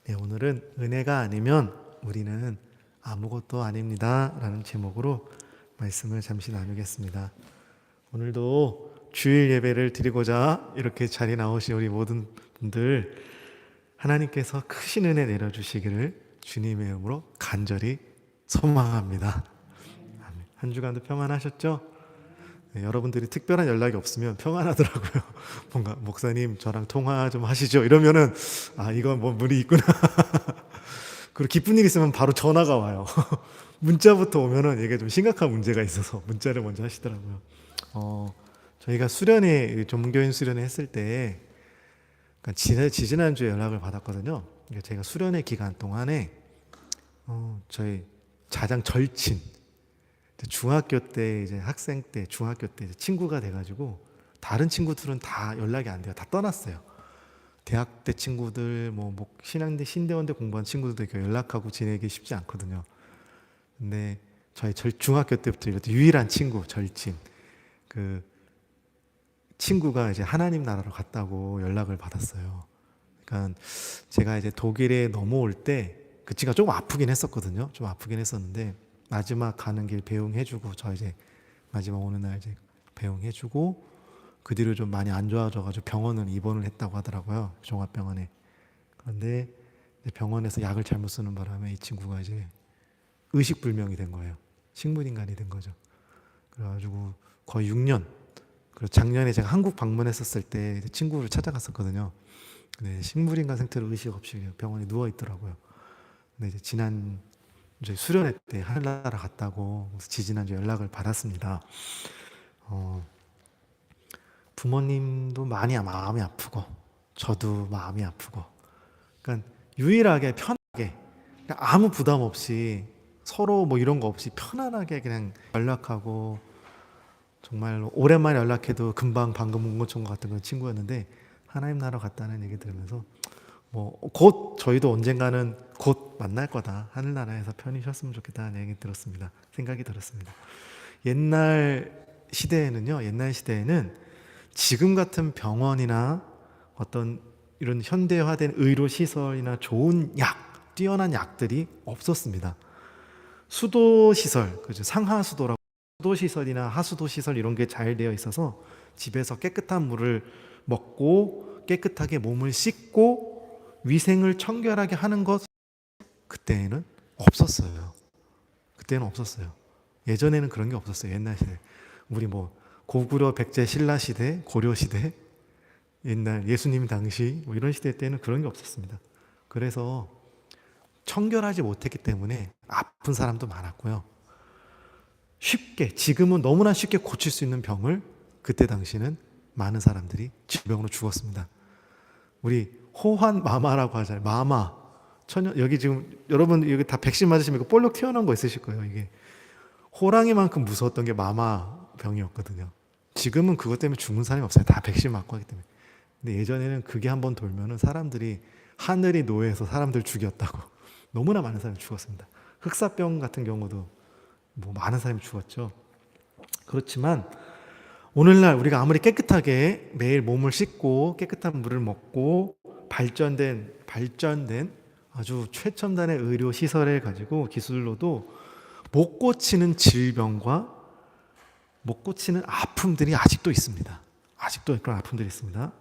네, 오늘은 은혜가 아니면 우리는 아무것도 아닙니다 라는 제목으로 말씀을 잠시 나누겠습니다. 오늘도 주일 예배를 드리고자 이렇게 자리에 나오신 우리 모든 분들, 하나님께서 크신 은혜 내려주시기를 주님의 이름으로 간절히 소망합니다. 아멘. 한 주간도 평안하셨죠? 네, 여러분들이 특별한 연락이 없으면 평안하더라고요. 뭔가 목사님 저랑 통화 좀 하시죠 이러면은 이건 뭐 무리 있구나. 그리고 기쁜 일 있으면 바로 전화가 와요. 문자부터 오면은 이게 좀 심각한 문제가 있어서 문자를 먼저 하시더라고요. 저희가 수련회, 전문교인 수련회 했을 때 그러니까 지지난주에 연락을 받았거든요. 그러니까 제가 수련회 기간 동안에 저희 자장 절친, 중학교 때 이제 학생 때 중학교 때 친구가 돼가지고 다른 친구들은 다 연락이 안 돼요. 다 떠났어요. 대학 때 친구들, 신앙대 신대원대 공부한 친구들도 이렇게 연락하고 지내기 쉽지 않거든요. 근데 저희 중학교 때부터 유일한 친구 절친, 그 친구가 이제 하나님 나라로 갔다고 연락을 받았어요. 그러니까 제가 이제 독일에 넘어올 때 그 친구가 조금 아프긴 했었거든요. 좀 아프긴 했었는데 마지막 가는 길 배웅해주고, 저 이제 마지막 오는 날 이제 배웅해주고, 그 뒤로 좀 많이 안 좋아져가지고 병원을 입원을 했다고 하더라고요. 종합병원에. 그런데 병원에서 약을 잘못 쓰는 바람에 이 친구가 이제 의식불명이 된 거예요. 식물인간이 된 거죠. 그래가지고 거의 6년. 그리고 작년에 제가 한국 방문했었을 때 친구를 찾아갔었거든요. 근데 식물인간 상태로 의식 없이 병원에 누워 있더라고요. 근데 이제 지난 저희 수련회 때 하늘나라 갔다고 지지난주 연락을 받았습니다. 부모님도 많이 마음이 아프고 저도 마음이 아프고, 그러니까 유일하게 편하게 그냥 아무 부담 없이 서로 뭐 이런 거 없이 편안하게 그냥 연락하고, 정말 오랜만에 연락해도 금방 방금 온 것처럼 같은 그런 친구였는데 하나님 나라 갔다는 얘기 들으면서 곧 저희도 언젠가는 곧 만날 거다, 하늘나라에서 편히 쉬었으면 좋겠다는 얘기 들었습니다. 생각이 들었습니다. 옛날 시대에는 지금 같은 병원이나 어떤 이런 현대화된 의료시설이나 좋은 약, 뛰어난 약들이 없었습니다. 수도시설, 그죠? 상하수도라고, 수도시설이나 하수도시설 이런 게 잘 되어 있어서 집에서 깨끗한 물을 먹고 깨끗하게 몸을 씻고 위생을 청결하게 하는 것, 그때는 없었어요. 그때는 없었어요. 예전에는 그런 게 없었어요. 옛날 시대. 우리 고구려 백제 신라 시대, 고려 시대, 옛날 예수님 당시 이런 시대 때는 그런 게 없었습니다. 그래서 청결하지 못했기 때문에 아픈 사람도 많았고요. 지금은 너무나 쉽게 고칠 수 있는 병을 그때 당시는 많은 사람들이 질병으로 죽었습니다. 우리 호환 마마라고 하잖아요. 마마. 여기 지금 여러분 여기 다 백신 맞으시면 이거 볼록 튀어나온 거 있으실 거예요. 이게 호랑이만큼 무서웠던 게 마마 병이었거든요. 지금은 그것 때문에 죽는 사람이 없어요. 다 백신 맞고 하기 때문에. 근데 예전에는 그게 한번 돌면은 사람들이 하늘이 노예해서 사람들 죽였다고 너무나 많은 사람이 죽었습니다. 흑사병 같은 경우도 많은 사람이 죽었죠. 그렇지만 오늘날 우리가 아무리 깨끗하게 매일 몸을 씻고 깨끗한 물을 먹고 발전된 아주 최첨단의 의료 시설을 가지고 기술로도 못 고치는 질병과 못 고치는 아픔들이 아직도 있습니다. 아직도 그런 아픔들이 있습니다.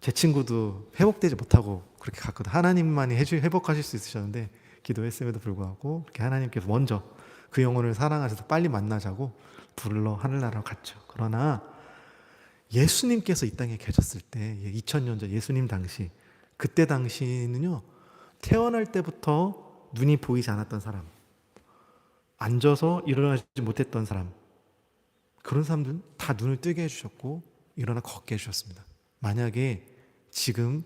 제 친구도 회복되지 못하고 그렇게 갔거든요. 하나님만이 회복하실 수 있으셨는데 기도했음에도 불구하고 그렇게 하나님께서 먼저 그 영혼을 사랑하셔서 빨리 만나자고 불러 하늘나라로 갔죠. 그러나 예수님께서 이 땅에 계셨을 때 2000년 전 예수님 당시, 그때 당시는요, 태어날 때부터 눈이 보이지 않았던 사람, 앉아서 일어나지 못했던 사람, 그런 사람들은 다 눈을 뜨게 해주셨고 일어나 걷게 해주셨습니다. 만약에 지금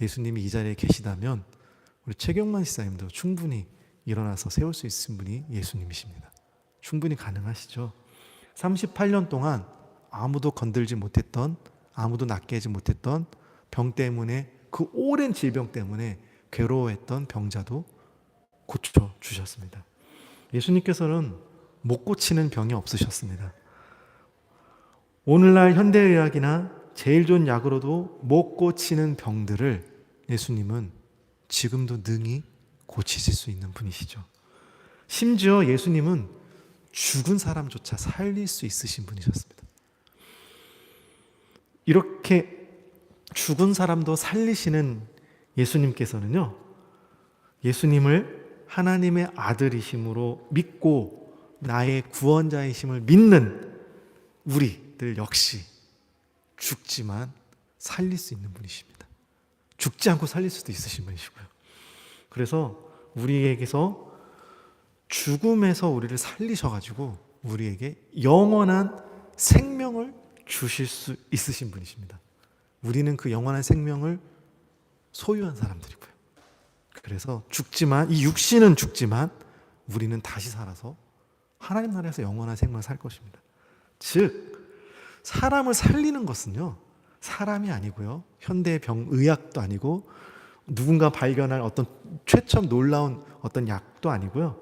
예수님이 이 자리에 계시다면 우리 최경만 지사님도 충분히 일어나서 세울 수 있는 분이 예수님이십니다. 충분히 가능하시죠. 38년 동안 아무도 건들지 못했던, 아무도 낫게 하지 못했던 병 때문에, 그 오랜 질병 때문에 괴로워했던 병자도 고쳐주셨습니다. 예수님께서는 못 고치는 병이 없으셨습니다. 오늘날 현대의학이나 제일 좋은 약으로도 못 고치는 병들을 예수님은 지금도 능히 고치실 수 있는 분이시죠. 심지어 예수님은 죽은 사람조차 살릴 수 있으신 분이셨습니다. 이렇게 죽은 사람도 살리시는 예수님께서는요, 예수님을 하나님의 아들이심으로 믿고 나의 구원자이심을 믿는 우리들 역시 죽지만 살릴 수 있는 분이십니다. 죽지 않고 살릴 수도 있으신 분이시고요. 그래서 우리에게서 죽음에서 우리를 살리셔가지고 우리에게 영원한 생명을 주실 수 있으신 분이십니다. 우리는 그 영원한 생명을 소유한 사람들이고요. 그래서 죽지만, 이 육신은 죽지만 우리는 다시 살아서 하나님 나라에서 영원한 생명을 살 것입니다. 즉 사람을 살리는 것은요, 사람이 아니고요, 현대의 의학도 아니고 누군가 발견할 어떤 최첨 놀라운 어떤 약도 아니고요,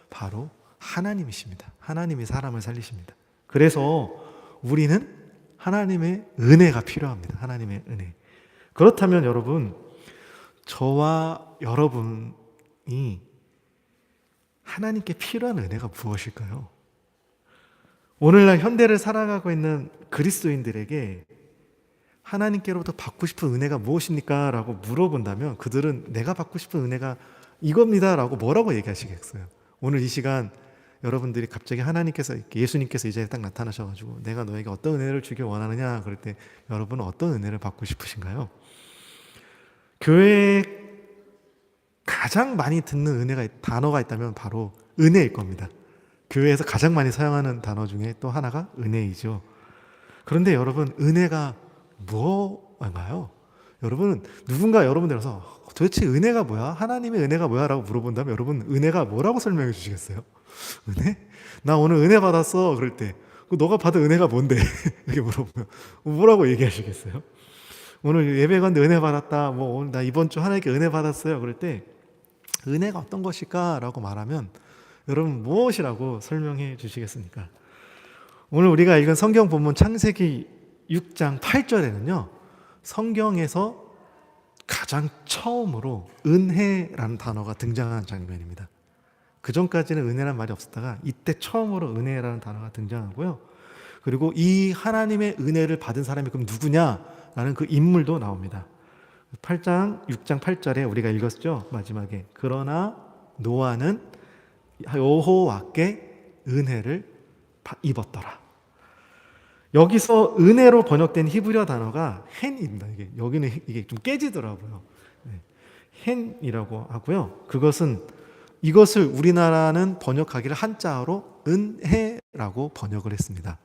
바로 하나님이십니다. 하나님이 사람을 살리십니다. 그래서 우리는 하나님의 은혜가 필요합니다. 하나님의 은혜. 그렇다면 여러분, 저와 여러분이 하나님께 필요한 은혜가 무엇일까요? 오늘날 현대를 살아가고 있는 그리스도인들에게 하나님께로부터 받고 싶은 은혜가 무엇입니까? 라고 물어본다면 그들은 내가 받고 싶은 은혜가 이겁니다 라고 뭐라고 얘기하시겠어요? 오늘 이 시간 여러분들이 갑자기 하나님께서, 예수님께서 이 자리에 딱 나타나셔가지고 내가 너에게 어떤 은혜를 주길 원하느냐 그럴 때 여러분은 어떤 은혜를 받고 싶으신가요? 교회에 가장 많이 듣는 단어가 있다면 바로 은혜일 겁니다. 교회에서 가장 많이 사용하는 단어 중에 또 하나가 은혜이죠. 그런데 여러분, 은혜가 무엇인가요? 여러분은 누군가 여러분들에서 도대체 은혜가 뭐야? 하나님의 은혜가 뭐야? 라고 물어본다면 여러분 은혜가 뭐라고 설명해 주시겠어요? 은혜? 나 오늘 은혜 받았어. 그럴 때 너가 받은 은혜가 뭔데? 이렇게 물어보면 뭐라고 얘기하시겠어요? 오늘 예배 갔는데 은혜 받았다. 오늘 나 이번 주 하나님께 은혜 받았어요. 그럴 때 은혜가 어떤 것일까? 라고 말하면 여러분 무엇이라고 설명해 주시겠습니까? 오늘 우리가 읽은 성경 본문 창세기 6장 8절에는요, 성경에서 가장 처음으로 은혜라는 단어가 등장하는 장면입니다. 그 전까지는 은혜라는 말이 없었다가 이때 처음으로 은혜라는 단어가 등장하고요. 그리고 이 하나님의 은혜를 받은 사람이 그럼 누구냐라는 그 인물도 나옵니다. 6장 8절에 우리가 읽었죠. 마지막에 그러나 노아는 여호와께 은혜를 입었더라. 여기서 은혜로 번역된 히브리어 단어가 헨입니다. 여기는 이게 좀 깨지더라고요. 헨이라고 하고요. 이것을 우리나라는 번역하기를 한자어로 은혜라고 번역을 했습니다.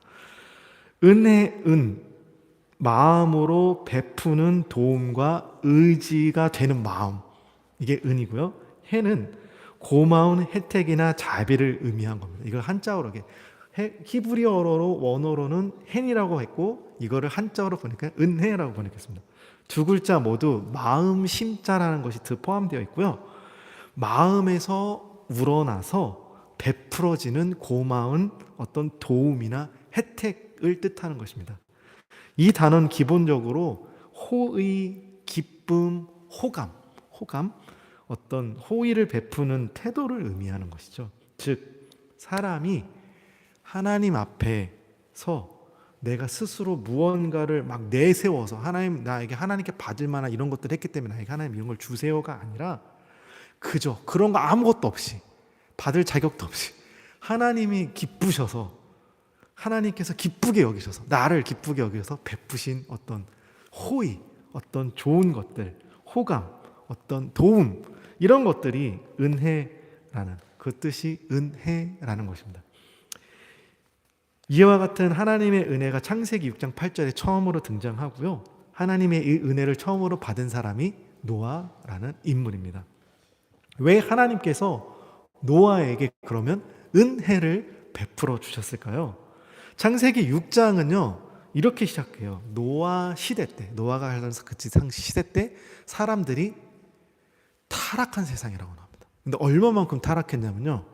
마음으로 베푸는 도움과 의지가 되는 마음, 이게 은이고요. 혜는 고마운 혜택이나 자비를 의미한 겁니다. 이걸 한자어로, 히브리어로 원어로는 헨이라고 했고 이거를 한자어로 보니까 은혜라고 번역했습니다. 두 글자 모두 마음 심자라는 것이 포함되어 있고요. 마음에서 우러나서 베풀어지는 고마운 어떤 도움이나 혜택을 뜻하는 것입니다. 이 단어는 기본적으로 호의, 기쁨, 호감, 어떤 호의를 베푸는 태도를 의미하는 것이죠. 즉 사람이 하나님 앞에서 내가 스스로 무언가를 막 내세워서 나에게 하나님께 받을 만한 이런 것들을 했기 때문에 나에게 하나님 이런 걸 주세요가 아니라 그저 그런 거 아무것도 없이 받을 자격도 없이 하나님이 기쁘셔서, 하나님께서 기쁘게 여기셔서, 나를 기쁘게 여기셔서 베푸신 어떤 호의, 어떤 좋은 것들, 호감, 어떤 도움, 이런 것들이 은혜라는, 그 뜻이 은혜라는 것입니다. 이와 같은 하나님의 은혜가 창세기 6장 8절에 처음으로 등장하고요. 하나님의 이 은혜를 처음으로 받은 사람이 노아라는 인물입니다. 왜 하나님께서 노아에게 그러면 은혜를 베풀어 주셨을까요? 창세기 6장은요 이렇게 시작해요. 노아 시대 때, 노아가 살던 그 시대 때 사람들이 타락한 세상이라고 나옵니다. 근데 얼마만큼 타락했냐면요,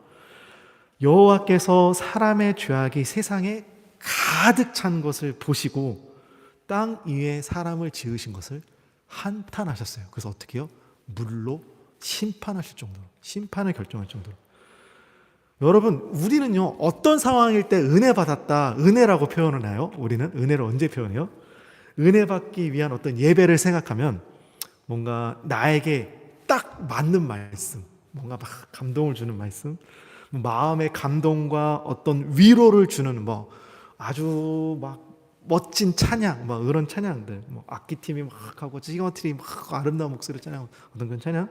여호와께서 사람의 죄악이 세상에 가득 찬 것을 보시고 땅 위에 사람을 지으신 것을 한탄하셨어요. 그래서 어떻게 해요? 물로 심판하실 정도로, 심판을 결정할 정도로. 여러분, 우리는요, 어떤 상황일 때 은혜 받았다, 은혜라고 표현을 해요? 우리는 은혜를 언제 표현해요? 은혜 받기 위한 어떤 예배를 생각하면 뭔가 나에게 딱 맞는 말씀, 뭔가 막 감동을 주는 말씀, 마음의 감동과 어떤 위로를 주는 뭐 아주 막 멋진 찬양, 막 이런 찬양들, 뭐 악기팀이 막 하고 찌거트리 막 아름다운 목소리를 찬양하고 어떤 그런 찬양,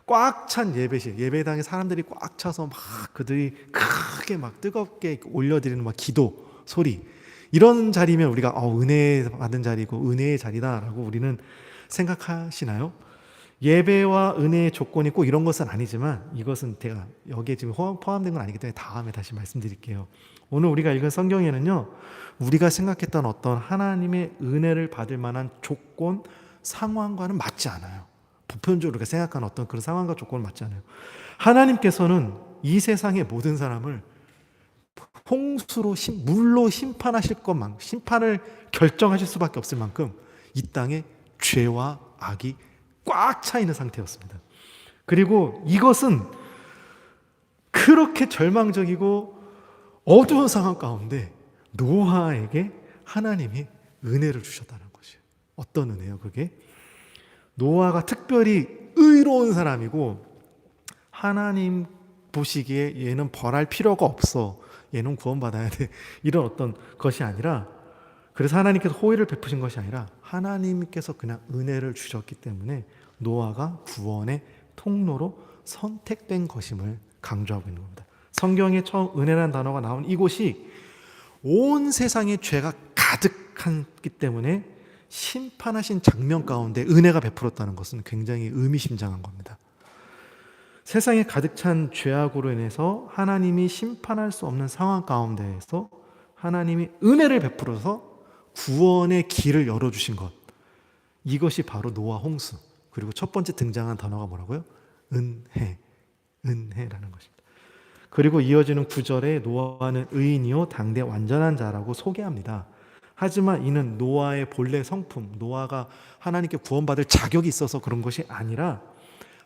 꽉 찬 예배실, 예배당에 사람들이 꽉 차서 막 그들이 크게 막 뜨겁게 올려드리는 막 기도 소리, 이런 자리면 우리가 은혜 받은 자리고 은혜의 자리다라고 우리는 생각하시나요? 예배와 은혜의 조건이 꼭 이런 것은 아니지만 이것은 제가 여기에 지금 포함된 건 아니기 때문에 다음에 다시 말씀드릴게요. 오늘 우리가 읽은 성경에는요, 우리가 생각했던 어떤 하나님의 은혜를 받을 만한 조건, 상황과는 맞지 않아요. 보편적으로 우리가 생각하는 어떤 그런 상황과 조건은 맞지 않아요. 하나님께서는 이 세상의 모든 사람을 홍수로 물로 심판하실 것만, 심판을 결정하실 수밖에 없을 만큼 이 땅에 죄와 악이 꽉 차 있는 상태였습니다. 그리고 이것은 그렇게 절망적이고 어두운 상황 가운데 노아에게 하나님이 은혜를 주셨다는 것이에요. 어떤 은혜요? 그게 노아가 특별히 의로운 사람이고 하나님 보시기에 얘는 벌할 필요가 없어, 얘는 구원받아야 돼, 이런 어떤 것이 아니라, 그래서 하나님께서 호의를 베푸신 것이 아니라 하나님께서 그냥 은혜를 주셨기 때문에 노아가 구원의 통로로 선택된 것임을 강조하고 있는 겁니다. 성경에 처음 은혜라는 단어가 나온 이곳이 온 세상에 죄가 가득하기 때문에 심판하신 장면 가운데 은혜가 베풀었다는 것은 굉장히 의미심장한 겁니다. 세상에 가득 찬 죄악으로 인해서 하나님이 심판할 수 없는 상황 가운데에서 하나님이 은혜를 베풀어서 구원의 길을 열어주신 것, 이것이 바로 노아 홍수, 그리고 첫 번째 등장한 단어가 뭐라고요? 은혜, 은혜라는 것입니다. 그리고 이어지는 9절에 노아는 의인이요 당대 완전한 자라고 소개합니다. 하지만 이는 노아의 본래 성품, 노아가 하나님께 구원받을 자격이 있어서 그런 것이 아니라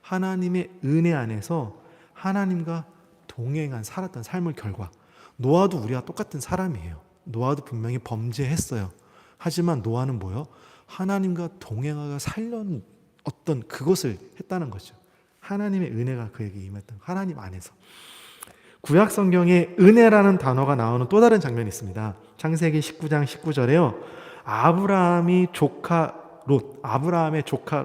하나님의 은혜 안에서 하나님과 동행한 살았던 삶의 결과. 노아도 우리와 똑같은 사람이에요. 노아도 분명히 범죄했어요. 하지만 노아는 뭐요? 하나님과 동행하여 살려는 어떤 그것을 했다는 거죠. 하나님의 은혜가 그에게 임했던, 하나님 안에서. 구약 성경에 은혜라는 단어가 나오는 또 다른 장면이 있습니다. 창세기 19장 19절에요. 아브라함의 조카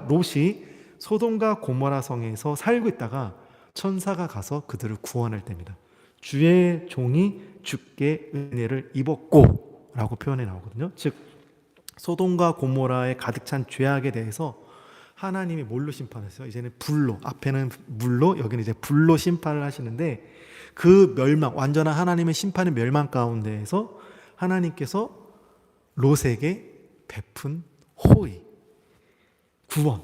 롯이 소돔과 고모라 성에서 살고 있다가 천사가 가서 그들을 구원할 때입니다. 주의 종이 주께 은혜를 입었고 라고 표현이 나오거든요. 즉 소돔과 고모라에 가득 찬 죄악에 대해서 하나님이 뭘로 심판했어요? 이제는 불로, 앞에는 물로, 여기는 이제 불로 심판을 하시는데, 그 멸망, 완전한 하나님의 심판의 멸망 가운데에서 하나님께서 롯에게 베푼 호의, 구원,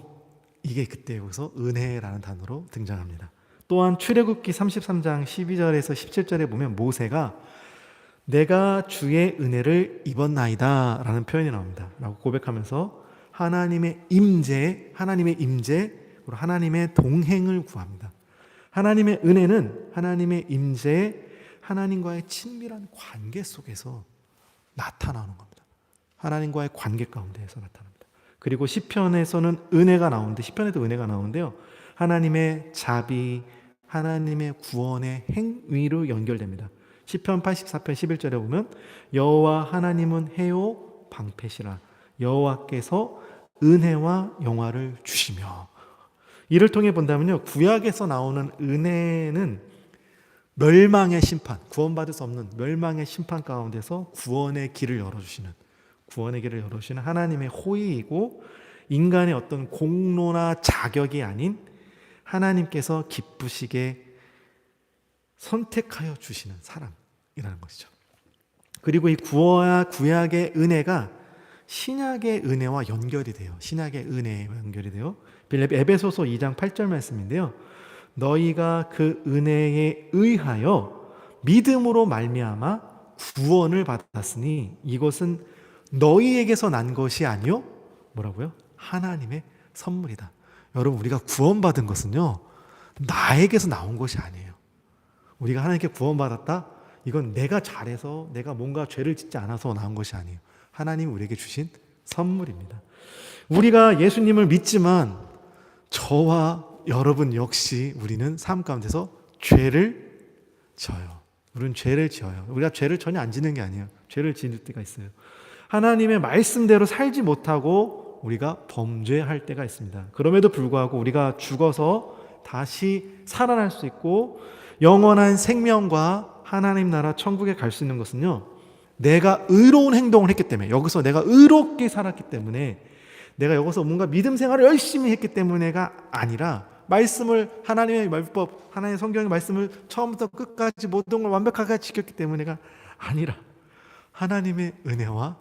이게 그때 여기서 은혜라는 단어로 등장합니다. 또한 출애굽기 33장 12절에서 17절에 보면 모세가 내가 주의 은혜를 입었나이다 라는 표현이 나옵니다. 라고 고백하면서 하나님의 임재, 하나님의 동행을 구합니다. 하나님의 은혜는 하나님의 임재, 하나님과의 친밀한 관계 속에서 나타나는 겁니다. 하나님과의 관계 가운데에서 나타납니다. 그리고 시편에서는 은혜가 나오는데, 시편에도 은혜가 나오는데요, 하나님의 자비, 하나님의 구원의 행위로 연결됩니다. 시편 84편 11절에 보면 여호와 하나님은 해요 방패시라, 여호와께서 은혜와 영화를 주시며. 이를 통해 본다면요, 구약에서 나오는 은혜는 멸망의 심판, 구원받을 수 없는 멸망의 심판 가운데서 구원의 길을 열어주시는 하나님의 호의이고, 인간의 어떤 공로나 자격이 아닌 하나님께서 기쁘시게 선택하여 주시는 사랑이라는 것이죠. 그리고 이 구약의 은혜가 신약의 은혜와 연결이 돼요. 에베소서 2장 8절 말씀인데요, 너희가 그 은혜에 의하여 믿음으로 말미암아 구원을 받았으니 이것은 너희에게서 난 것이 아니요, 뭐라고요? 하나님의 선물이다. 여러분, 우리가 구원받은 것은요, 나에게서 나온 것이 아니에요. 우리가 하나님께 구원받았다? 이건 내가 잘해서, 내가 뭔가 죄를 짓지 않아서 나온 것이 아니에요. 하나님이 우리에게 주신 선물입니다. 우리가 예수님을 믿지만 저와 여러분 역시 우리는 삶 가운데서 죄를 져요. 우리는 죄를 지어요. 우리가 죄를 전혀 안 지는 게 아니에요. 죄를 지을 때가 있어요. 하나님의 말씀대로 살지 못하고 우리가 범죄할 때가 있습니다. 그럼에도 불구하고 우리가 죽어서 다시 살아날 수 있고 영원한 생명과 하나님 나라 천국에 갈 수 있는 것은요, 내가 의로운 행동을 했기 때문에, 여기서 내가 의롭게 살았기 때문에, 내가 여기서 뭔가 믿음 생활을 열심히 했기 때문에가 아니라 말씀을, 하나님의 율법, 하나님의 성경의 말씀을 처음부터 끝까지 모든 걸 완벽하게 지켰기 때문에가 아니라 하나님의 은혜와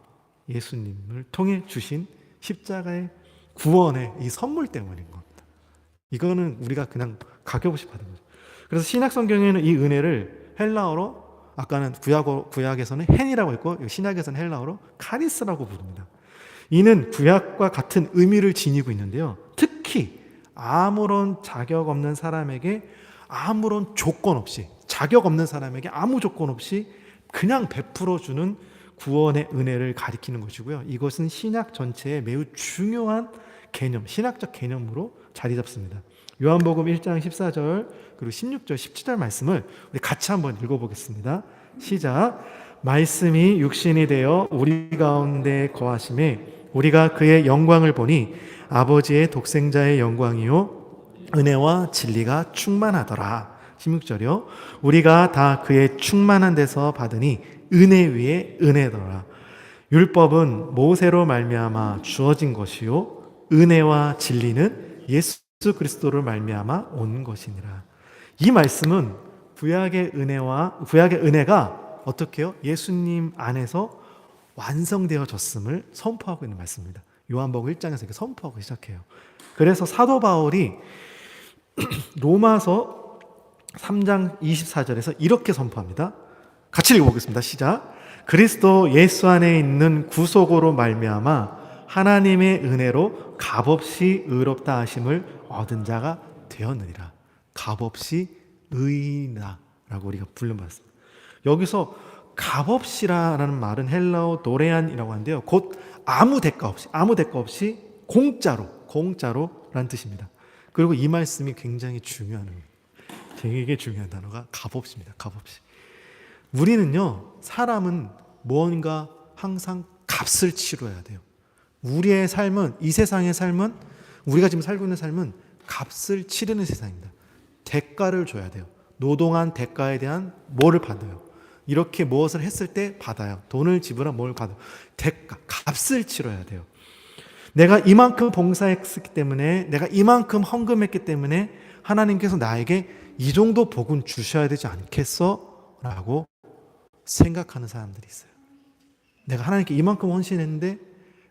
예수님을 통해 주신 십자가의 구원의 이 선물 때문인 겁니다. 이거는 우리가 그냥 가격없이 받은 거죠. 그래서 신약 성경에는 이 은혜를 헬라어로, 아까는 구약에서는 헨이라고 했고 신약에서는 헬라어로 카리스라고 부릅니다. 이는 구약과 같은 의미를 지니고 있는데요, 특히 아무런 자격 없는 사람에게 아무런 조건 없이, 자격 없는 사람에게 아무 조건 없이 그냥 베풀어 주는 구원의 은혜를 가리키는 것이고요, 이것은 신약 전체에 매우 중요한 개념, 신학적 개념으로 자리 잡습니다. 요한복음 1장 14절 그리고 16절 17절 말씀을 우리 같이 한번 읽어보겠습니다. 시작. 말씀이 육신이 되어 우리 가운데 거하심에 우리가 그의 영광을 보니 아버지의 독생자의 영광이요 은혜와 진리가 충만하더라. 16절이요. 우리가 다 그의 충만한 데서 받으니 은혜 위에 은혜더라. 율법은 모세로 말미암아 주어진 것이요 은혜와 진리는 예수 그리스도를 말미암아 온 것이니라. 이 말씀은 구약의 은혜가 어떻게 해요? 예수님 안에서 완성되어졌음을 선포하고 있는 말씀입니다. 요한복음 1장에서 이렇게 선포하고 시작해요. 그래서 사도 바울이 로마서 3장 24절에서 이렇게 선포합니다. 같이 읽어보겠습니다. 시작. 그리스도 예수 안에 있는 구속으로 말미암아 하나님의 은혜로 값없이 의롭다 하심을 얻은 자가 되었느니라. 값없이 의인이라고 우리가 불름받습니다. 여기서 값없이라는 말은 헬라어 도레안이라고 하는데요, 곧 아무 대가 없이 공짜로라는 뜻입니다. 그리고 이 말씀이 굉장히 중요한, 되게 중요한 단어가 값없이입니다. 값없이. 우리는요, 사람은 무언가 항상 값을 치러야 돼요. 우리의 삶은, 이 세상의 삶은, 우리가 지금 살고 있는 삶은 값을 치르는 세상입니다. 대가를 줘야 돼요. 노동한 대가에 대한 뭐를 받아요. 이렇게 무엇을 했을 때 받아요. 돈을 지불한 뭘 받아요. 대가, 값을 치러야 돼요. 내가 이만큼 봉사했기 때문에, 내가 이만큼 헌금했기 때문에 하나님께서 나에게 이 정도 복은 주셔야 되지 않겠어? 라고 생각하는 사람들이 있어요. 내가 하나님께 이만큼 헌신했는데,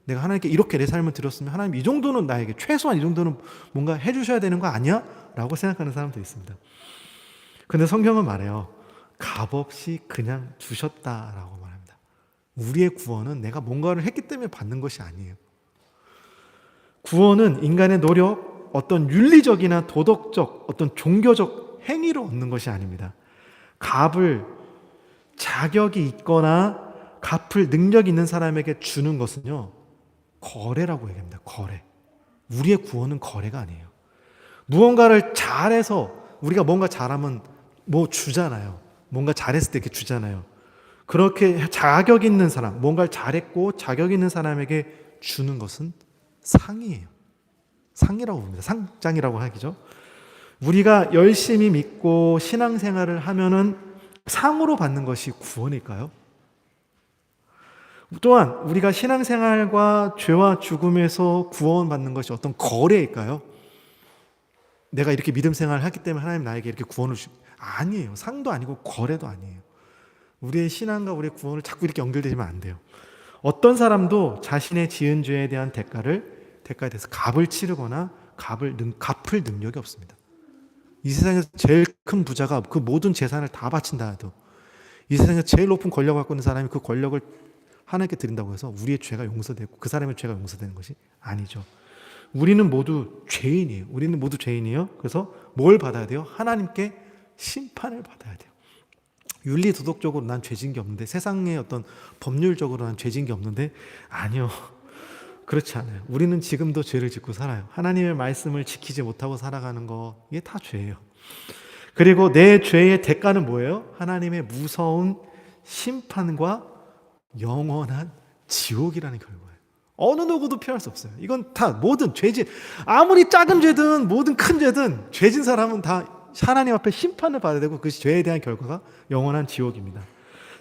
내가 하나님께 이렇게 내 삶을 드렸으면 하나님 이 정도는 나에게, 최소한 이 정도는 뭔가 해주셔야 되는 거 아니야? 라고 생각하는 사람들이 있습니다. 근데 성경은 말해요. 값없이 그냥 주셨다라고 말합니다. 우리의 구원은 내가 뭔가를 했기 때문에 받는 것이 아니에요. 구원은 인간의 노력, 어떤 윤리적이나 도덕적, 어떤 종교적 행위로 얻는 것이 아닙니다. 값을 자격이 있거나 갚을 능력이 있는 사람에게 주는 것은요, 거래라고 얘기합니다. 거래. 우리의 구원은 거래가 아니에요. 무언가를 잘해서, 우리가 뭔가 잘하면 뭐 주잖아요. 뭔가 잘했을 때 이렇게 주잖아요. 그렇게 자격 있는 사람, 뭔가를 잘했고 자격 있는 사람에게 주는 것은 상이에요. 상이라고 봅니다. 상장이라고 하기죠. 우리가 열심히 믿고 신앙생활을 하면은 상으로 받는 것이 구원일까요? 또한 우리가 신앙생활과 죄와 죽음에서 구원받는 것이 어떤 거래일까요? 내가 이렇게 믿음 생활을 했기 때문에 하나님 나에게 이렇게 구원을 아니에요. 상도 아니고 거래도 아니에요. 우리의 신앙과 우리의 구원을 자꾸 이렇게 연결되면 안 돼요. 어떤 사람도 자신의 지은 죄에 대한 대가에 대해서 값을 치르거나 갚을 능력이 없습니다. 이 세상에서 제일 큰 부자가 그 모든 재산을 다 바친다 해도, 이 세상에서 제일 높은 권력을 갖고 있는 사람이 그 권력을 하나님께 드린다고 해서 우리의 죄가 용서되고 그 사람의 죄가 용서되는 것이 아니죠. 우리는 모두 죄인이에요. 우리는 모두 죄인이에요. 그래서 뭘 받아야 돼요? 하나님께 심판을 받아야 돼요. 윤리 도덕적으로 난 죄진 게 없는데, 세상의 어떤 법률적으로 난 죄진 게 없는데, 아니요. 그렇지 않아요. 우리는 지금도 죄를 짓고 살아요. 하나님의 말씀을 지키지 못하고 살아가는 거, 이게 다 죄예요. 그리고 내 죄의 대가는 뭐예요? 하나님의 무서운 심판과 영원한 지옥이라는 결과예요. 어느 누구도 피할 수 없어요. 이건 다 모든 죄진, 아무리 작은 죄든 모든 큰 죄든 죄진 사람은 다 하나님 앞에 심판을 받아야 되고, 그 죄에 대한 결과가 영원한 지옥입니다.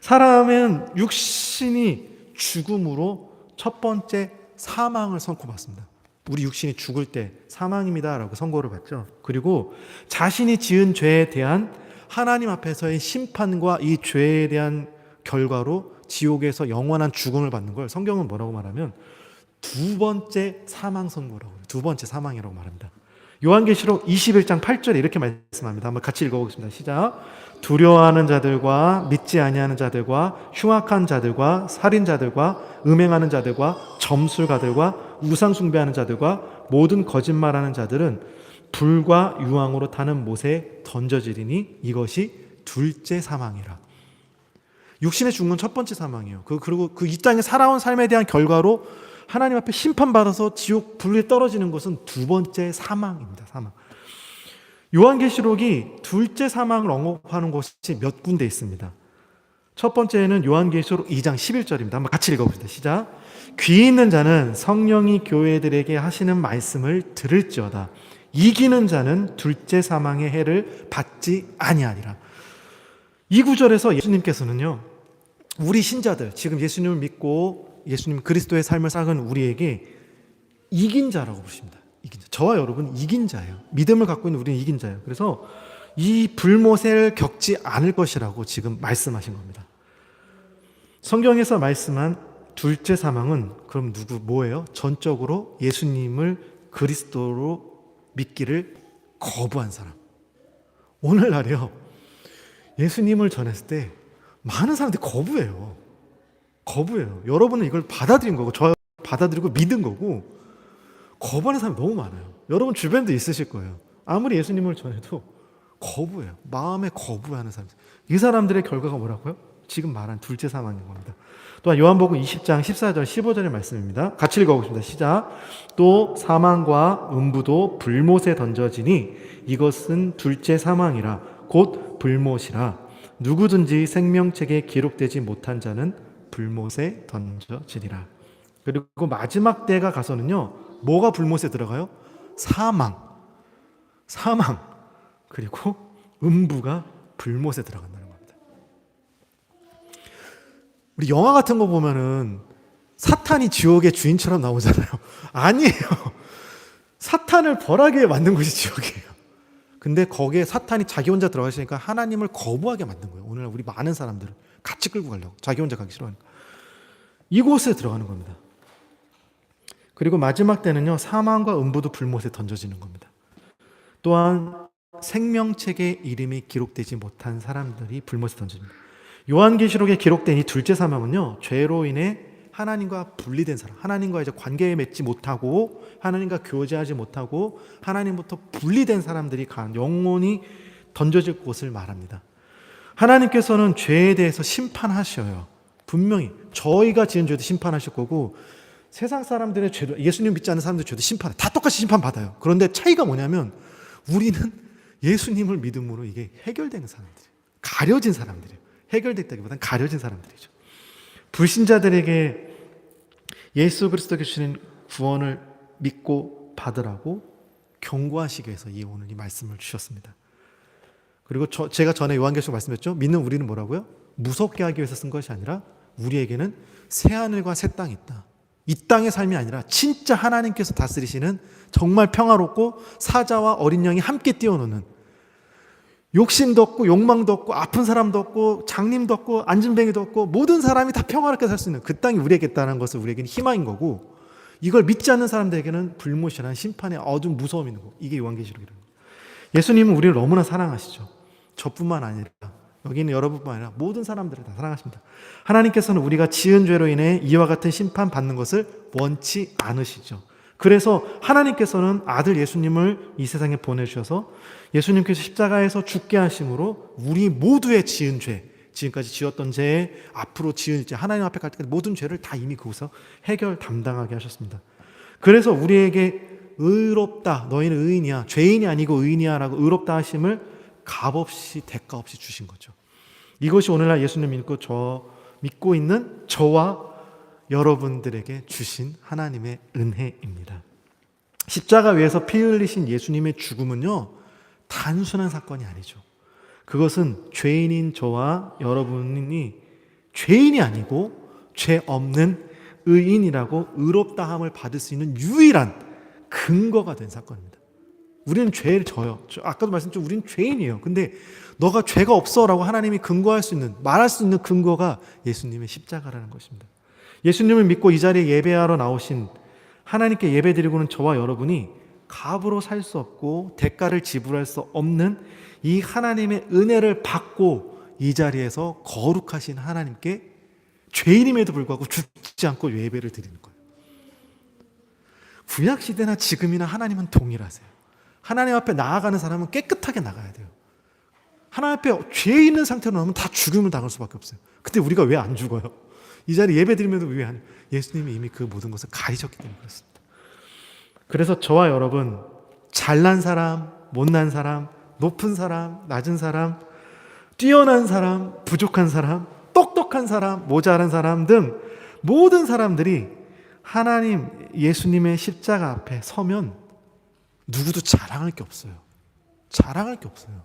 사람은 육신이 죽음으로 첫 번째 사망을 선고받습니다. 우리 육신이 죽을 때 사망입니다 라고 선고를 받죠. 그리고 자신이 지은 죄에 대한 하나님 앞에서의 심판과 이 죄에 대한 결과로 지옥에서 영원한 죽음을 받는 걸 성경은 뭐라고 말하면 두 번째 사망 선고라고 해요. 두 번째 사망이라고 말합니다. 요한계시록 21장 8절에 이렇게 말씀합니다. 한번 같이 읽어보겠습니다. 시작. 두려워하는 자들과 믿지 아니하는 자들과 흉악한 자들과 살인자들과 음행하는 자들과 점술가들과 우상 숭배하는 자들과 모든 거짓말하는 자들은 불과 유황으로 타는 못에 던져지리니 이것이 둘째 사망이라. 육신의 죽는 첫 번째 사망이에요. 그리고 그 이 땅에 살아온 삶에 대한 결과로 하나님 앞에 심판받아서 지옥 불에 떨어지는 것은 두 번째 사망입니다. 사망. 요한계시록이 둘째 사망을 언급하는 곳이 몇 군데 있습니다. 첫 번째는 요한계시록 2장 11절입니다. 한번 같이 읽어봅시다. 시작. 귀 있는 자는 성령이 교회들에게 하시는 말씀을 들을지어다. 이기는 자는 둘째 사망의 해를 받지 아니하리라. 이 구절에서 예수님께서는요, 우리 신자들, 지금 예수님을 믿고 예수님 그리스도의 삶을 살아가는 우리에게 이긴 자라고 부르십니다. 이긴 자. 저와 여러분 이긴 자예요. 믿음을 갖고 있는 우리는 이긴 자예요. 그래서 이 불못을 겪지 않을 것이라고 지금 말씀하신 겁니다. 성경에서 말씀한 둘째 사망은 그럼 뭐예요? 전적으로 예수님을 그리스도로 믿기를 거부한 사람. 오늘날이요, 예수님을 전했을 때 많은 사람들이 거부해요. 여러분은 이걸 받아들인 거고, 저 받아들이고 믿은 거고, 거부하는 사람이 너무 많아요. 여러분 주변도 있으실 거예요. 아무리 예수님을 전해도 거부해요. 마음에 거부하는 사람. 이 사람들의 결과가 뭐라고요? 지금 말한 둘째 사망인 겁니다. 또한 요한복음 20장 14절 15절의 말씀입니다. 같이 읽어보겠습니다. 시작. 또 사망과 음부도 불못에 던져지니 이것은 둘째 사망이라 곧 불못이라. 누구든지 생명책에 기록되지 못한 자는 불못에 던져지리라. 그리고 마지막 때가 가서는요, 뭐가 불못에 들어가요? 사망. 그리고 음부가 불못에 들어간다는 겁니다. 우리 영화 같은 거 보면은 사탄이 지옥의 주인처럼 나오잖아요. 아니에요. 사탄을 벌하게 위해 만든 곳이 지옥이에요. 근데 거기에 사탄이 자기 혼자 들어가시니까 하나님을 거부하게 만든 거예요. 오늘 우리 많은 사람들을 같이 끌고 가려고. 자기 혼자 가기 싫어하니까. 이곳에 들어가는 겁니다. 그리고 마지막 때는요, 사망과 음부도 불못에 던져지는 겁니다. 또한 생명책에 이름이 기록되지 못한 사람들이 불못에 던집니다. 요한계시록에 기록된 이 둘째 사망은요, 죄로 인해 하나님과 분리된 사람, 하나님과 이제 관계에 맺지 못하고 하나님과 교제하지 못하고 하나님부터 분리된 사람들이 영원히 던져질 곳을 말합니다. 하나님께서는 죄에 대해서 심판하셔요. 분명히 저희가 지은 죄도 심판하실 거고, 세상 사람들의 죄도, 예수님 믿지 않는 사람들의 죄도 심판해. 다 똑같이 심판받아요. 그런데 차이가 뭐냐면 우리는 예수님을 믿음으로 이게 해결되는 사람들이에요. 가려진 사람들이에요. 해결됐다기보다는 가려진 사람들이죠. 불신자들에게 예수 그리스도께 주시는 구원을 믿고 받으라고 경고하시기 위해서 오늘 이 말씀을 주셨습니다. 그리고 제가 전에 요한계시록 말씀했죠. 믿는 우리는 뭐라고요? 무섭게 하기 위해서 쓴 것이 아니라 우리에게는 새하늘과 새 땅이 있다. 이 땅의 삶이 아니라 진짜 하나님께서 다스리시는 정말 평화롭고 사자와 어린 양이 함께 뛰어노는, 욕심도 없고 욕망도 없고 아픈 사람도 없고 장님도 없고 안진뱅이도 없고 모든 사람이 다 평화롭게 살 수 있는 그 땅이 우리에게 있다는 것은 우리에게는 희망인 거고, 이걸 믿지 않는 사람들에게는 불못이라는 심판의 어두운 무서움이 있는 거고, 이게 요한계시록이라는 거예요. 예수님은 우리를 너무나 사랑하시죠. 저뿐만 아니라 여기 있는 여러분뿐만 아니라 모든 사람들을 다 사랑하십니다. 하나님께서는 우리가 지은 죄로 인해 이와 같은 심판 받는 것을 원치 않으시죠. 그래서 하나님께서는 아들 예수님을 이 세상에 보내주셔서 예수님께서 십자가에서 죽게 하심으로 우리 모두의 지은 죄, 지금까지 지었던 죄, 앞으로 지을 죄, 하나님 앞에 갈 때까지 모든 죄를 다 이미 그곳에서 해결 담당하게 하셨습니다. 그래서 우리에게 의롭다, 너희는 의인이야, 죄인이 아니고 의인이야 라고 의롭다 하심을 값없이 대가 없이 주신 거죠. 이것이 오늘날 예수님 믿고 있는 저와 여러분들에게 주신 하나님의 은혜입니다. 십자가 위에서 피 흘리신 예수님의 죽음은요, 단순한 사건이 아니죠. 그것은 죄인인 저와 여러분이 죄인이 아니고 죄 없는 의인이라고 의롭다함을 받을 수 있는 유일한 근거가 된 사건입니다. 우리는 죄를 져요. 아까도 말씀드렸죠. 우리는 죄인이에요. 근데 너가 죄가 없어라고 하나님이 근거할 수 있는, 말할 수 있는 근거가 예수님의 십자가라는 것입니다. 예수님을 믿고 이 자리에 예배하러 나오신 하나님께 예배드리고는 저와 여러분이 값으로 살 수 없고 대가를 지불할 수 없는 이 하나님의 은혜를 받고 이 자리에서 거룩하신 하나님께 죄인임에도 불구하고 죽지 않고 예배를 드리는 거예요. 구약시대나 지금이나 하나님은 동일하세요. 하나님 앞에 나아가는 사람은 깨끗하게 나가야 돼요. 하나님 앞에 죄 있는 상태로 나오면 다 죽음을 당할 수밖에 없어요. 근데 우리가 왜 안 죽어요? 이 자리에 예배 드리면서 왜 안? 예수님이 이미 그 모든 것을 가리셨기 때문에 그렇습니다. 그래서 저와 여러분, 잘난 사람, 못난 사람, 높은 사람, 낮은 사람, 뛰어난 사람, 부족한 사람, 똑똑한 사람, 모자란 사람 등 모든 사람들이 하나님 예수님의 십자가 앞에 서면 누구도 자랑할 게 없어요. 자랑할 게 없어요.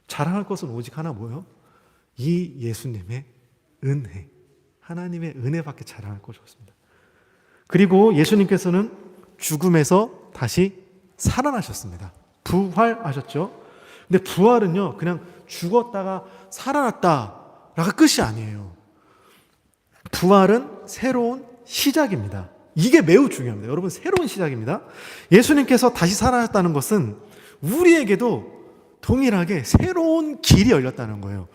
자랑할 것은 오직 하나 뭐예요? 이 예수님의 은혜, 하나님의 은혜밖에 자랑할 것이 없습니다. 그리고 예수님께서는 죽음에서 다시 살아나셨습니다. 부활하셨죠. 근데 부활은요, 그냥 죽었다가 살아났다라가 끝이 아니에요. 부활은 새로운 시작입니다. 이게 매우 중요합니다. 여러분, 새로운 시작입니다. 예수님께서 다시 살아났다는 것은 우리에게도 동일하게 새로운 길이 열렸다는 거예요.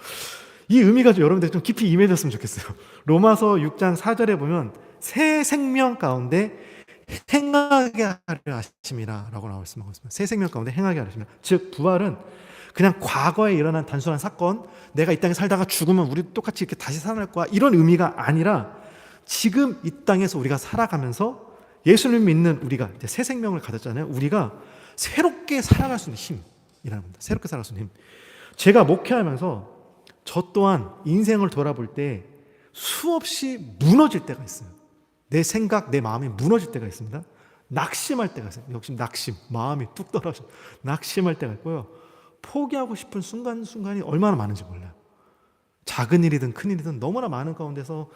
이 의미가 좀 여러분들 좀 깊이 임해졌으면 좋겠어요. 로마서 6장 4절에 보면 새 생명 가운데 행하게 하려 하심이라 라고 나와 있습니다. 새 생명 가운데 행하게 하려 하심이라. 즉 부활은 그냥 과거에 일어난 단순한 사건, 내가 이 땅에 살다가 죽으면 우리 똑같이 이렇게 다시 살아날 거야, 이런 의미가 아니라 지금 이 땅에서 우리가 살아가면서 예수님 믿는 우리가 이제 새 생명을 가졌잖아요. 우리가 새롭게 살아갈 수 있는 힘이라는 겁니다. 새롭게 살아갈 수 있는 힘. 제가 목회하면서 저 또한 인생을 돌아볼 때 수없이 무너질 때가 있어요. 내 생각, 내 마음이 무너질 때가 있습니다. 낙심할 때가 있어요. 역시 낙심, 마음이 뚝 떨어져 낙심할 때가 있고요. 포기하고 싶은 순간순간이 얼마나 많은지 몰라요. 작은 일이든 큰 일이든 너무나 많은 가운데서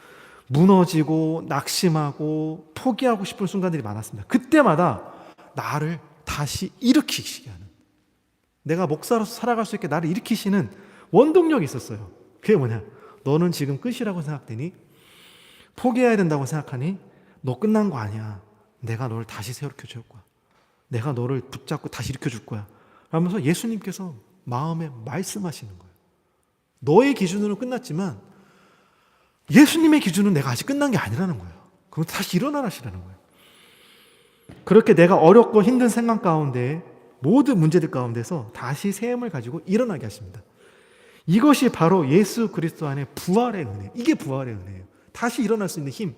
무너지고 낙심하고 포기하고 싶은 순간들이 많았습니다. 그때마다 나를 다시 일으키시게 하는, 내가 목사로서 살아갈 수 있게 나를 일으키시는 원동력이 있었어요. 그게 뭐냐? 너는 지금 끝이라고 생각되니? 포기해야 된다고 생각하니? 너 끝난 거 아니야. 내가 너를 다시 세워일으켜 줄 거야. 내가 너를 붙잡고 다시 일으켜 줄 거야. 라면서 예수님께서 마음에 말씀하시는 거예요. 너의 기준으로는 끝났지만 예수님의 기준은 내가 아직 끝난 게 아니라는 거예요. 그럼 다시 일어나라시라는 거예요. 그렇게 내가 어렵고 힘든 생각 가운데, 모든 문제들 가운데서 다시 새 힘을 가지고 일어나게 하십니다. 이것이 바로 예수 그리스도 안에 부활의 은혜, 이게 부활의 은혜예요. 다시 일어날 수 있는 힘.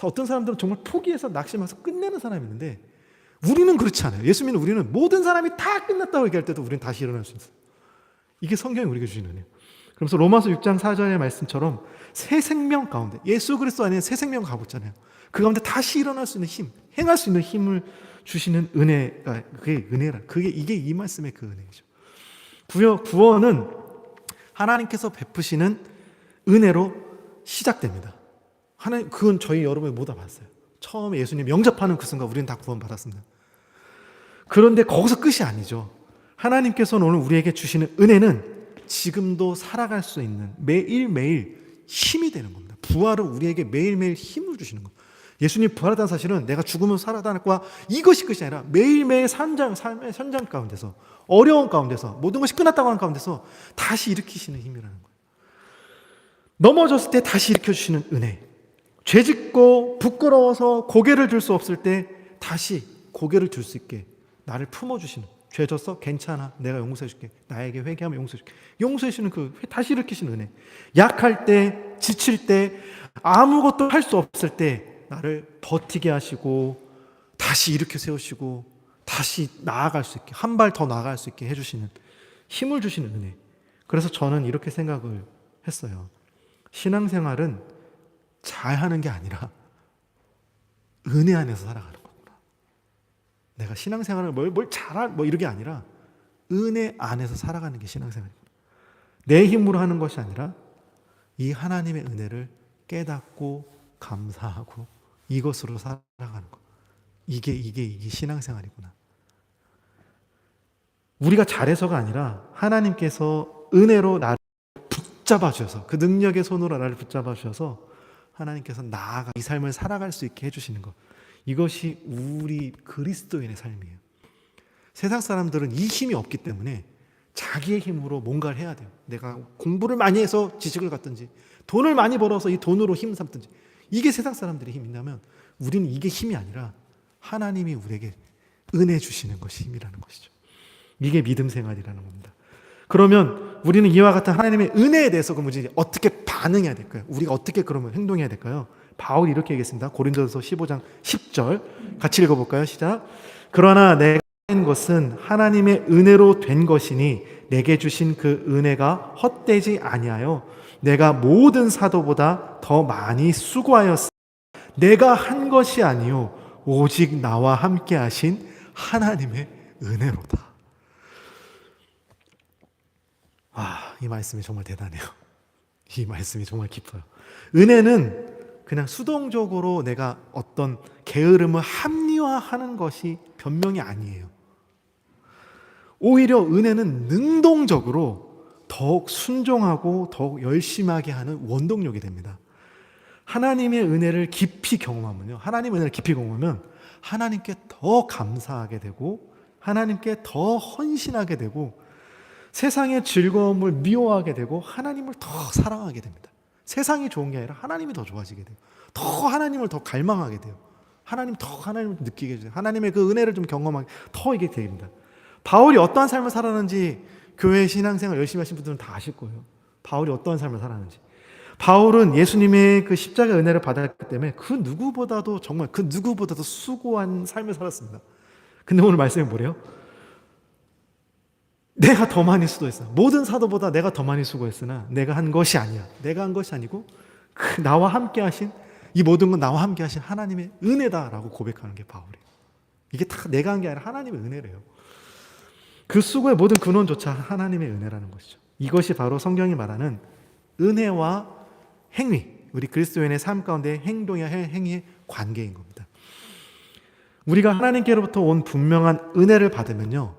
어떤 사람들은 정말 포기해서 낙심해서 끝내는 사람이 있는데 우리는 그렇지 않아요. 예수 믿는 우리는 모든 사람이 다 끝났다고 얘기할 때도 우리는 다시 일어날 수 있어요. 이게 성경이 우리에게 주시는 은혜예요. 그러면서 로마서 6장 4절의 말씀처럼 새 생명 가운데, 예수 그리스도 안에 새 생명 가고 있잖아요. 그 가운데 다시 일어날 수 있는 힘, 행할 수 있는 힘을 주시는 은혜가, 그게 은혜라. 이게 이 말씀의 그 은혜이죠. 구원은 하나님께서 베푸시는 은혜로 시작됩니다. 하나님, 그건 저희 여러분이 모두 봤어요. 처음에 예수님 영접하는 그 순간 우리는 다 구원받았습니다. 그런데 거기서 끝이 아니죠. 하나님께서는 오늘 우리에게 주시는 은혜는 지금도 살아갈 수 있는 매일매일 힘이 되는 겁니다. 부활은 우리에게 매일매일 힘을 주시는 겁니다. 예수님 부활하다는 사실은 내가 죽으면 살아날 거야, 이것이 끝이 아니라 매일매일 삶의 현장 가운데서, 어려운 가운데서, 모든 것이 끝났다고 하는 가운데서 다시 일으키시는 힘이라는 거예요. 넘어졌을 때 다시 일으켜주시는 은혜, 죄짓고 부끄러워서 고개를 들 수 없을 때 다시 고개를 들 수 있게 나를 품어주시는, 죄 졌어? 괜찮아, 내가 용서해 줄게, 나에게 회개하면 용서해 줄게, 용서해 주시는 그 다시 일으키시는 은혜. 약할 때, 지칠 때, 아무것도 할 수 없을 때 나를 버티게 하시고 다시 일으켜 세우시고 다시 나아갈 수 있게, 한 발 더 나아갈 수 있게 해주시는, 힘을 주시는 은혜. 그래서 저는 이렇게 생각을 했어요. 신앙생활은 잘하는 게 아니라 은혜 안에서 살아가는 거구나. 내가 신앙생활을 뭘 잘할 뭐 이런 게 아니라 은혜 안에서 살아가는 게 신앙생활이구나. 내 힘으로 하는 것이 아니라 이 하나님의 은혜를 깨닫고 감사하고 이것으로 살아가는 것. 이게 신앙생활이구나. 우리가 잘해서가 아니라 하나님께서 은혜로 나를 붙잡아 주셔서, 그 능력의 손으로 나를 붙잡아 주셔서 하나님께서 나아가 이 삶을 살아갈 수 있게 해주시는 것. 이것이 우리 그리스도인의 삶이에요. 세상 사람들은 이 힘이 없기 때문에 자기의 힘으로 뭔가를 해야 돼요. 내가 공부를 많이 해서 지식을 갖든지 돈을 많이 벌어서 이 돈으로 힘을 삼든지. 이게 세상 사람들의 힘이라면 우리는 이게 힘이 아니라 하나님이 우리에게 은혜 주시는 것이 힘이라는 것이죠. 이게 믿음 생활이라는 겁니다. 그러면 우리는 이와 같은 하나님의 은혜에 대해서 그럼 이제 어떻게 반응해야 될까요? 우리가 어떻게 그러면 행동해야 될까요? 바울이 이렇게 얘기했습니다. 고린도서 15장 10절 같이 읽어볼까요? 시작. 그러나 내가 한 것은 하나님의 은혜로 된 것이니 내게 주신 그 은혜가 헛되지 아니하여 내가 모든 사도보다 더 많이 수고하였으니 내가 한 것이 아니요 오직 나와 함께 하신 하나님의 은혜로다. 이 말씀이 정말 대단해요. 이 말씀이 정말 깊어요. 은혜는 그냥 수동적으로 내가 어떤 게으름을 합리화하는 것이 변명이 아니에요. 오히려 은혜는 능동적으로 더욱 순종하고 더욱 열심하게 하는 원동력이 됩니다. 하나님의 은혜를 깊이 경험하면요, 하나님의 은혜를 깊이 경험하면 하나님께 더 감사하게 되고 하나님께 더 헌신하게 되고 세상의 즐거움을 미워하게 되고 하나님을 더 사랑하게 됩니다. 세상이 좋은 게 아니라 하나님이 더 좋아지게 돼요. 더 하나님을 더 갈망하게 돼요. 하나님을 느끼게 해주세요. 하나님의 그 은혜를 좀 경험하게 더 이게 됩니다. 바울이 어떠한 삶을 살았는지 교회 신앙생활 열심히 하신 분들은 다 아실 거예요. 바울이 어떠한 삶을 살았는지. 바울은 예수님의 그 십자가 은혜를 받았기 때문에 그 누구보다도 정말 그 누구보다도 수고한 삶을 살았습니다. 근데 오늘 말씀이 뭐래요? 내가 더 많이 수고했어. 모든 사도보다 내가 더 많이 수고했으나 내가 한 것이 아니야. 내가 한 것이 아니고 그 나와 함께 하신, 이 모든 건 나와 함께 하신 하나님의 은혜다라고 고백하는 게 바울이에요. 이게 다 내가 한 게 아니라 하나님의 은혜래요. 그 수고의 모든 근원조차 하나님의 은혜라는 것이죠. 이것이 바로 성경이 말하는 은혜와 행위, 우리 그리스도인의 삶 가운데 행동이야 행위의 관계인 겁니다. 우리가 하나님께로부터 온 분명한 은혜를 받으면요,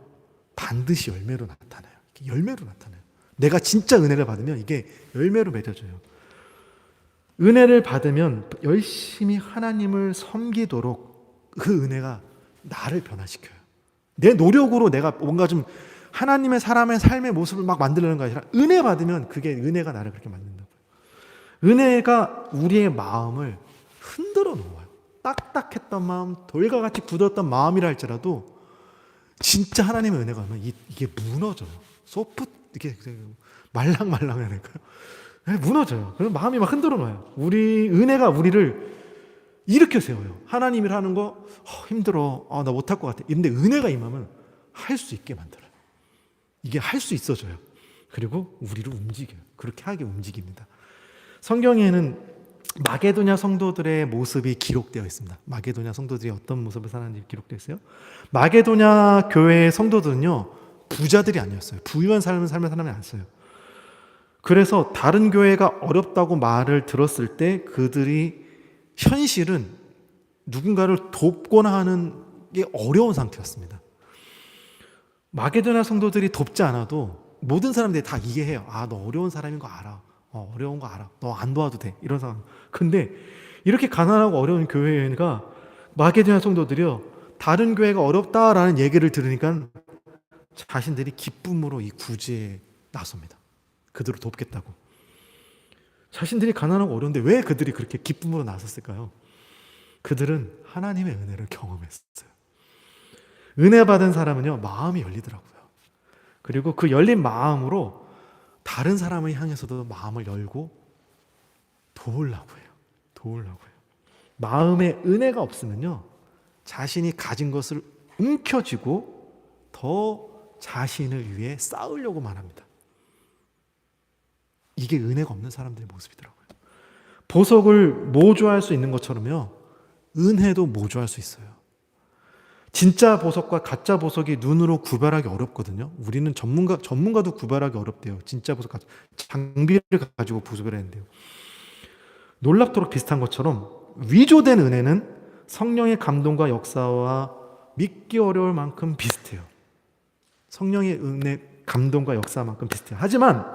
반드시 열매로 나타나요. 열매로 나타나요. 내가 진짜 은혜를 받으면 이게 열매로 맺어져요. 은혜를 받으면 열심히 하나님을 섬기도록 그 은혜가 나를 변화시켜요. 내 노력으로 내가 뭔가 좀 하나님의 사람의 삶의 모습을 막 만들려는 게 아니라 은혜 받으면 그게 은혜가 나를 그렇게 만든다고요. 은혜가 우리의 마음을 흔들어 놓아요. 딱딱했던 마음, 돌과 같이 굳었던 마음이라 할지라도 진짜 하나님의 은혜가 오면 이게 무너져요. 이렇게 말랑말랑해야 될까요? 무너져요. 그래서 마음이 막 흔들어 놔요. 은혜가 우리를 일으켜 세워요. 하나님이라는 거 힘들어. 나 못할 것 같아. 근데 은혜가 임하면 할 수 있게 만들어요. 이게 할 수 있어져요. 그리고 우리를 움직여요. 그렇게 하게 움직입니다. 성경에는 마게도냐 성도들의 모습이 기록되어 있습니다. 마게도냐 성도들이 어떤 모습을 살았는지 기록되어 있어요. 마게도냐 교회의 성도들은요, 부자들이 아니었어요. 부유한 삶을 살면 사람이 아니었어요. 그래서 다른 교회가 어렵다고 말을 들었을 때 그들이 현실은 누군가를 돕거나 하는 게 어려운 상태였습니다. 마게도냐 성도들이 돕지 않아도 모든 사람들이 다 이해해요. 너 어려운 사람인 거 알아. 어려운 거 알아. 너 안 도와도 돼. 이런 상황. 근데 이렇게 가난하고 어려운 교회가 마게도냐 성도들이요, 다른 교회가 어렵다라는 얘기를 들으니까 자신들이 기쁨으로 이 구제에 나섭니다. 그들을 돕겠다고. 자신들이 가난하고 어려운데 왜 그들이 그렇게 기쁨으로 나섰을까요? 그들은 하나님의 은혜를 경험했어요. 은혜 받은 사람은요, 마음이 열리더라고요. 그리고 그 열린 마음으로 다른 사람을 향해서도 마음을 열고 도우려고 해요. 도우려고 해요. 마음에 은혜가 없으면요, 자신이 가진 것을 움켜쥐고 더 자신을 위해 싸우려고만 합니다. 이게 은혜가 없는 사람들의 모습이더라고요. 보석을 모조할 수 있는 것처럼요, 은혜도 모조할 수 있어요. 진짜 보석과 가짜 보석이 눈으로 구별하기 어렵거든요. 우리는 전문가도 구별하기 어렵대요. 진짜 보석, 장비를 가지고 구별해야 된대요. 놀랍도록 비슷한 것처럼 위조된 은혜는 성령의 감동과 역사와 믿기 어려울 만큼 비슷해요. 성령의 은혜, 감동과 역사만큼 비슷해요. 하지만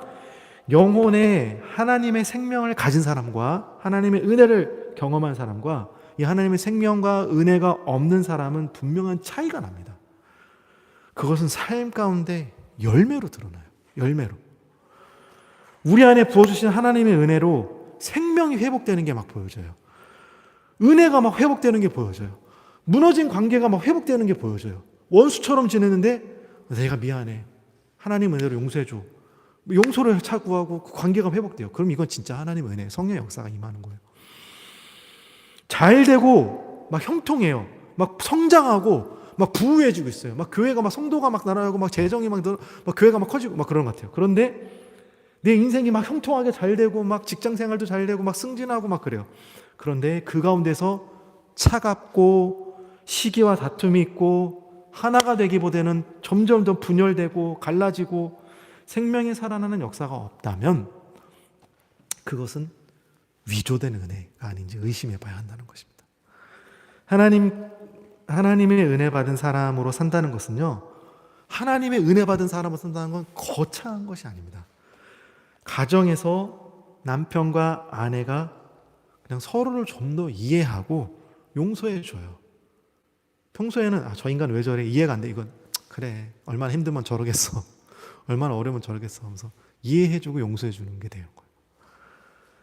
영혼에 하나님의 생명을 가진 사람과 하나님의 은혜를 경험한 사람과 이 하나님의 생명과 은혜가 없는 사람은 분명한 차이가 납니다. 그것은 삶 가운데 열매로 드러나요. 열매로. 우리 안에 부어주신 하나님의 은혜로 생명이 회복되는 게 막 보여져요. 은혜가 막 회복되는 게 보여져요. 무너진 관계가 막 회복되는 게 보여져요. 원수처럼 지내는데 내가 미안해, 하나님 은혜로 용서해줘, 용서를 차구하고 그 관계가 회복돼요. 그럼 이건 진짜 하나님 은혜, 성령의 역사가 임하는 거예요. 잘 되고 막 형통해요. 막 성장하고 막 부유해지고 있어요. 막 교회가 막 성도가 막 날아가고 막 재정이 막 교회가 막 커지고 막 그런 것 같아요. 그런데 내 인생이 막 형통하게 잘 되고 막 직장 생활도 잘 되고 막 승진하고 막 그래요. 그런데 그 가운데서 차갑고 시기와 다툼이 있고 하나가 되기보다는 점점 더 분열되고 갈라지고 생명이 살아나는 역사가 없다면 그것은 위조된 은혜가 아닌지 의심해 봐야 한다는 것입니다. 하나님의 은혜 받은 사람으로 산다는 것은요, 하나님의 은혜 받은 사람으로 산다는 건 거창한 것이 아닙니다. 가정에서 남편과 아내가 그냥 서로를 좀 더 이해하고 용서해 줘요. 평소에는 저 인간 왜 저래, 이해가 안 돼, 이건 그래, 얼마나 힘들면 저러겠어, 얼마나 어려우면 저러겠어 하면서 이해해 주고 용서해 주는 게 되는 거예요.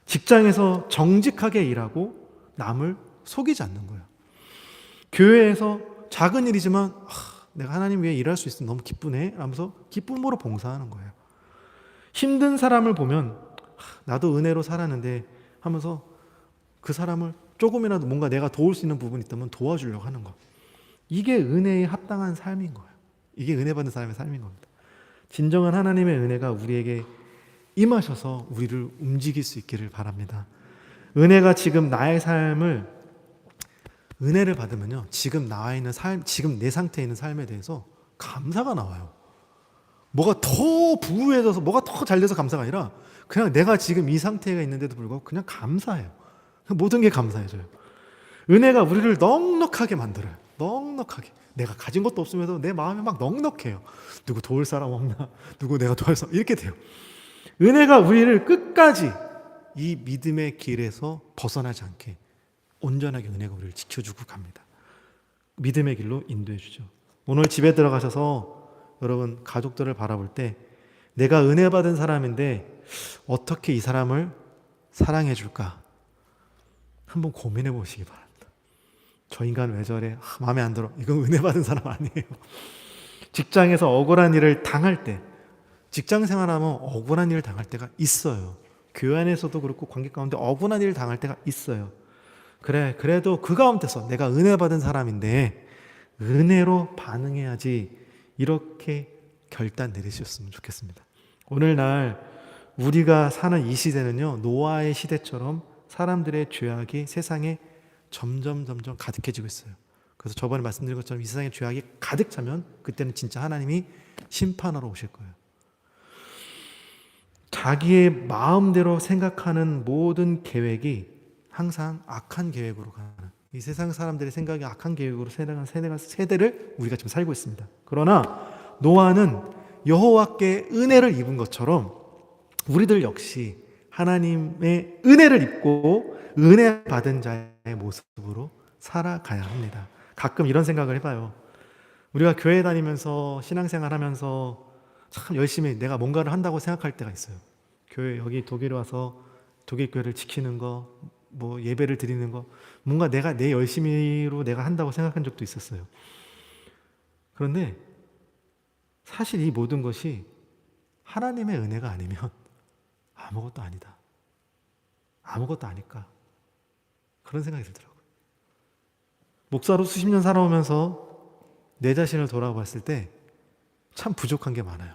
직장에서 정직하게 일하고 남을 속이지 않는 거예요. 교회에서 작은 일이지만 내가 하나님 위해 일할 수 있으면 너무 기쁘네 하면서 기쁨으로 봉사하는 거예요. 힘든 사람을 보면 나도 은혜로 살았는데 하면서 그 사람을 조금이라도 뭔가 내가 도울 수 있는 부분이 있다면 도와주려고 하는 거. 이게 은혜에 합당한 삶인 거예요. 이게 은혜 받는 사람의 삶인 겁니다. 진정한 하나님의 은혜가 우리에게 임하셔서 우리를 움직일 수 있기를 바랍니다. 은혜가 지금 나의 삶을, 은혜를 받으면요, 지금 나와 있는 삶, 지금 내 상태에 있는 삶에 대해서 감사가 나와요. 뭐가 더 부유해져서 뭐가 더 잘 돼서 감사가 아니라 그냥 내가 지금 이 상태가 있는데도 불구하고 그냥 감사해요. 모든 게 감사해져요. 은혜가 우리를 넉넉하게 만들어요. 넉넉하게. 내가 가진 것도 없으면서 내 마음이 막 넉넉해요. 누구 도울 사람 없나? 누구 내가 도울 사람, 이렇게 돼요. 은혜가 우리를 끝까지 이 믿음의 길에서 벗어나지 않게 온전하게 은혜가 우리를 지켜주고 갑니다. 믿음의 길로 인도해 주죠. 오늘 집에 들어가셔서 여러분 가족들을 바라볼 때 내가 은혜 받은 사람인데 어떻게 이 사람을 사랑해 줄까 한번 고민해 보시기 바랍니다. 저 인간 왜 저래? 마음에 안 들어. 이건 은혜 받은 사람 아니에요. 직장에서 억울한 일을 당할 때, 직장 생활하면 억울한 일을 당할 때가 있어요. 교회 안에서도 그렇고 관계 가운데 억울한 일을 당할 때가 있어요. 그래도 그 가운데서 내가 은혜 받은 사람인데 은혜로 반응해야지, 이렇게 결단 내리셨으면 좋겠습니다. 오늘날 우리가 사는 이 시대는요, 노아의 시대처럼 사람들의 죄악이 세상에 점점 가득해지고 있어요. 그래서 저번에 말씀드린 것처럼 이 세상에 죄악이 가득 차면 그때는 진짜 하나님이 심판하러 오실 거예요. 자기의 마음대로 생각하는 모든 계획이 항상 악한 계획으로 가는, 이 세상 사람들의 생각이 악한 계획으로 세대가 세대를 우리가 지금 살고 있습니다. 그러나 노아는 여호와께 은혜를 입은 것처럼 우리들 역시 하나님의 은혜를 입고 은혜 받은 자의 모습으로 살아가야 합니다. 가끔 이런 생각을 해봐요. 우리가 교회 다니면서 신앙생활 하면서 참 열심히 내가 뭔가를 한다고 생각할 때가 있어요. 교회, 여기 독일에 와서 독일 교회를 지키는 거, 뭐 예배를 드리는 거 뭔가 내 열심히로 내가 한다고 생각한 적도 있었어요. 그런데 사실 이 모든 것이 하나님의 은혜가 아니면 아무것도 아니다. 아무것도 아닐까. 그런 생각이 들더라고요. 목사로 수십 년 살아오면서 내 자신을 돌아봤을 때 참 부족한 게 많아요.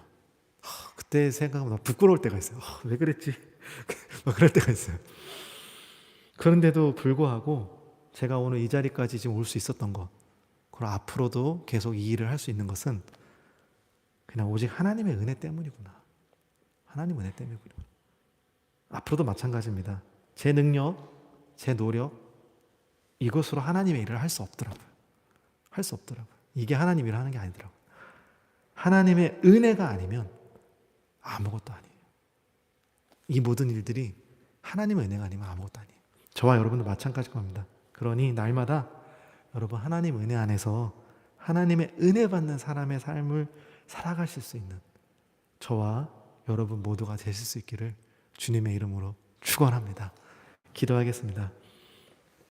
그때 생각하면 부끄러울 때가 있어요. 왜 그랬지? 막 그럴 때가 있어요. 그런데도 불구하고 제가 오늘 이 자리까지 지금 올 수 있었던 것, 그리고 앞으로도 계속 이 일을 할 수 있는 것은 그냥 오직 하나님의 은혜 때문이구나. 하나님 은혜 때문이구나. 앞으로도 마찬가지입니다. 제 능력, 제 노력, 이것으로 하나님의 일을 할 수 없더라고요. 할 수 없더라고요. 이게 하나님 일을 하는 게 아니더라고요. 하나님의 은혜가 아니면 아무것도 아니에요. 이 모든 일들이 하나님의 은혜가 아니면 아무것도 아니에요. 저와 여러분도 마찬가지일 겁니다. 그러니 날마다 여러분 하나님 은혜 안에서 하나님의 은혜 받는 사람의 삶을 살아가실 수 있는 저와 여러분 모두가 되실 수 있기를 주님의 이름으로 축원합니다. 기도하겠습니다.